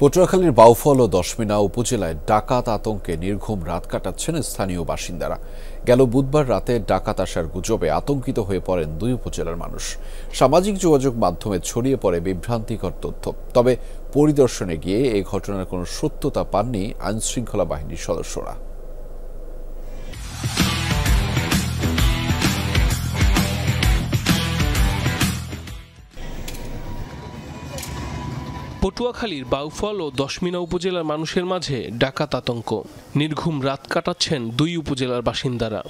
পটুয়াখালীর বাউফল ও দশমিনা উপজেলায় ডাকাত আতঙ্কে নির্ঘুম রাত কাটাচ্ছেন স্থানীয় বাসিন্দারা। গেল বুধবার রাতে ডাকাত আসার গুজবে আতঙ্কিত হয়ে পড়েন দুই উপজেলার মানুষ। সামাজিক যোগাযোগ মাধ্যমে ছড়িয়ে পড়ে বিভ্রান্তিকর তথ্য। তবে পরিদর্শনে গিয়ে এই ঘটনার কোনো সত্যতা পাননি আইনশৃঙ্খলা বাহিনীর সদস্যরা। পটুয়াখালীর বাউফল ও দশমিনা উপজেলার মানুষের মাঝে ডাকাত আতঙ্ক। নির্ঘুম রাত কাটাচ্ছেন দুই উপজেলার বাসিন্দারা।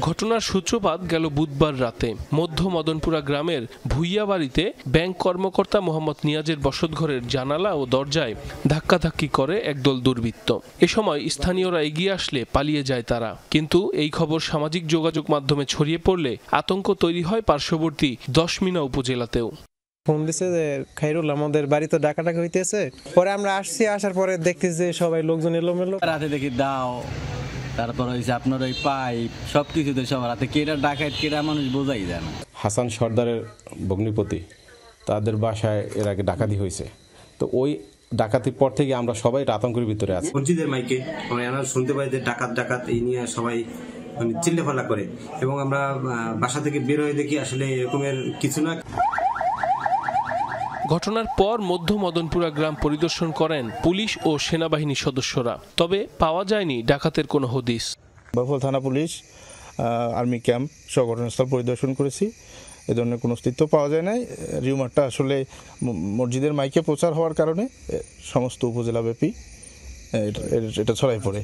ঘটনার সূত্রপাত গেল বুধবার রাতে মধ্য মদনপুরা গ্রামের ভুইয়া বাড়িতে ব্যাংক কর্মকর্তা মোহাম্মদ নিয়াজের বসতঘরের জানালা ও দরজায় ধাক্কাধাক্কি করে একদল দুর্বৃত্ত। এ সময় স্থানীয়রা এগিয়ে আসলে পালিয়ে যায় তারা। কিন্তু এই খবর সামাজিক যোগাযোগ মাধ্যমে ছড়িয়ে পড়লে আতঙ্ক তৈরি হয় পার্শ্ববর্তী দশমিনা উপজেলাতেও। ফোন দিছে যে খাইরুল আমাদের বাড়িতে ডাকাডাকি হইতেছে। পরে আমরা আসার পরে দেখতেছি যে সবাই লোকজন এলোমেলো। রাতে দেখি দাও, তারপর হয়েছে আপনার ওই পাইপ সবকিছুতে সবার রাতে কেটা ডাকাত কেটা মানুষ বোঝাই যায় না। হাসান সর্দারের ভগ্নিপতি তাদের বাসায় এর আগে ডাকাতি হয়েছে। তো ওই ডাকাতির পর থেকে আমরা সবাই আতঙ্কের ভিতরে আছি। মসজিদের মাইকে আমরা শুনতে পাই যে ডাকাত এই নিয়ে সবাই চিল্লাফাল্লা করে, এবং আমরা বাসা থেকে বের হয়ে দেখি আসলে এরকমের কিছু না। ঘটনার পর মধ্য মদনপুরা গ্রাম পরিদর্শন করেন পুলিশ ও সেনাবাহিনী সদস্যরা। তবে পাওয়া যায়নি ডাকাতের কোনো হদিস। বাউফল থানা পুলিশ আর্মি ক্যাম্প সহ ঘটনাস্থল পরিদর্শন করেছি, এ ধরনের কোনো অস্তিত্ব পাওয়া যায় নাই। রিউমারটা আসলে মসজিদের মাইকে প্রচার হওয়ার কারণে সমস্ত উপজেলাব্যাপী এটা ছড়াই পড়ে।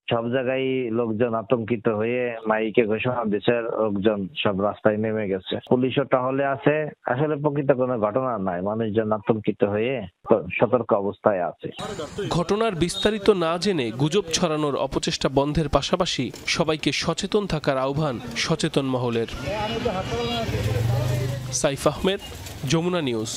সব জায়গায় লোকজন আতঙ্কিত হয়ে মাইকে ঘোষণা দিচ্ছে, লোকজন সব রাস্তায় নেমে গেছে। পুলিশও টহলে আছে। আসলে প্রকৃত কোনো ঘটনা নাই, মানুষজন আতঙ্কিত হয়ে সতর্ক অবস্থায় আছে। ঘটনার বিস্তারিত না জেনে গুজব ছড়ানোর অপচেষ্টা বন্ধের পাশাপাশি সবাইকে সচেতন থাকার আহ্বান সচেতন মহলের। সাইফ আহমেদ, যমুনা নিউজ।